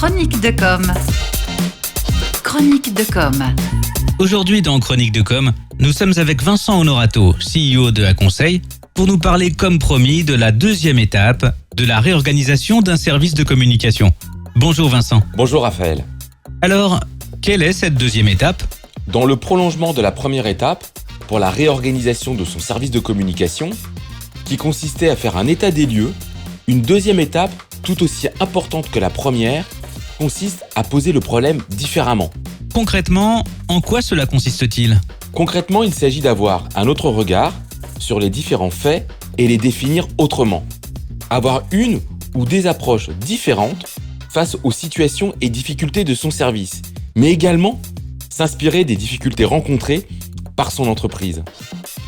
Chronique de com. Chronique de com. Aujourd'hui dans Chronique de com, nous sommes avec Vincent Honorato, CEO de Aconseil, pour nous parler comme promis de la deuxième étape de la réorganisation d'un service de communication. Bonjour Vincent. Bonjour Raphaël. Alors, quelle est cette deuxième étape ? Dans le prolongement de la première étape, pour la réorganisation de son service de communication, qui consistait à faire un état des lieux, une deuxième étape, tout aussi importante que la première, consiste à poser le problème différemment. Concrètement, en quoi cela consiste-t-il ? Concrètement, il s'agit d'avoir un autre regard sur les différents faits et les définir autrement. Avoir une ou des approches différentes face aux situations et difficultés de son service, mais également s'inspirer des difficultés rencontrées par son entreprise.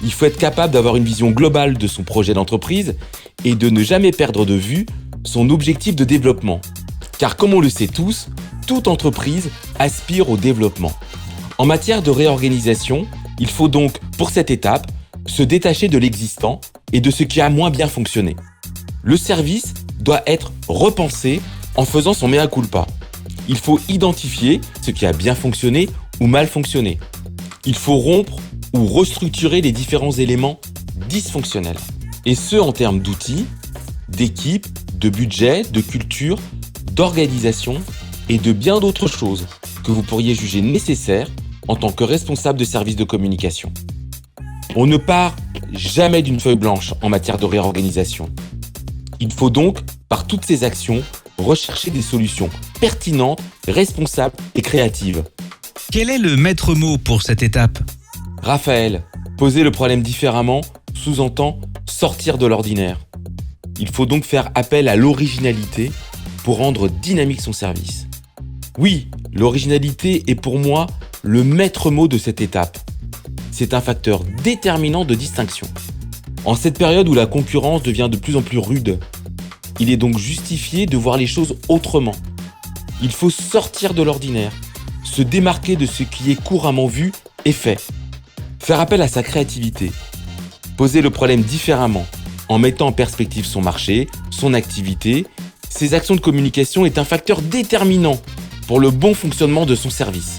Il faut être capable d'avoir une vision globale de son projet d'entreprise et de ne jamais perdre de vue son objectif de développement. Car comme on le sait tous, toute entreprise aspire au développement. En matière de réorganisation, il faut donc, pour cette étape, se détacher de l'existant et de ce qui a moins bien fonctionné. Le service doit être repensé en faisant son mea culpa. Il faut identifier ce qui a bien fonctionné ou mal fonctionné. Il faut rompre ou restructurer les différents éléments dysfonctionnels. Et ce en termes d'outils, d'équipe, de budget, de culture, d'organisation et de bien d'autres choses que vous pourriez juger nécessaires en tant que responsable de service de communication. On ne part jamais d'une feuille blanche en matière de réorganisation. Il faut donc, par toutes ces actions, rechercher des solutions pertinentes, responsables et créatives. Quel est le maître mot pour cette étape ? Raphaël, poser le problème différemment sous-entend sortir de l'ordinaire. Il faut donc faire appel à l'originalité pour rendre dynamique son service. Oui, l'originalité est pour moi le maître mot de cette étape. C'est un facteur déterminant de distinction. En cette période où la concurrence devient de plus en plus rude, il est donc justifié de voir les choses autrement. Il faut sortir de l'ordinaire, se démarquer de ce qui est couramment vu et fait. Faire appel à sa créativité. Poser le problème différemment, en mettant en perspective son marché, son activité. Ses actions de communication est un facteur déterminant pour le bon fonctionnement de son service.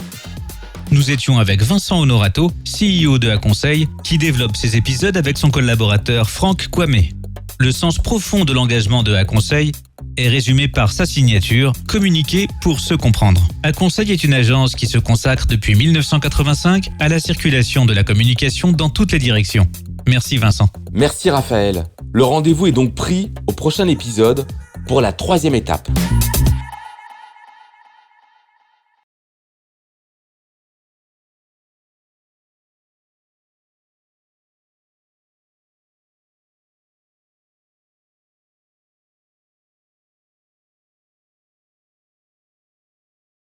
Nous étions avec Vincent Honorato, CEO de Aconseil, qui développe ses épisodes avec son collaborateur Franck Kwame. Le sens profond de l'engagement de Aconseil est résumé par sa signature « Communiquer pour se comprendre ». Aconseil est une agence qui se consacre depuis 1985 à la circulation de la communication dans toutes les directions. Merci Vincent. Merci Raphaël. Le rendez-vous est donc pris au prochain épisode pour la troisième étape.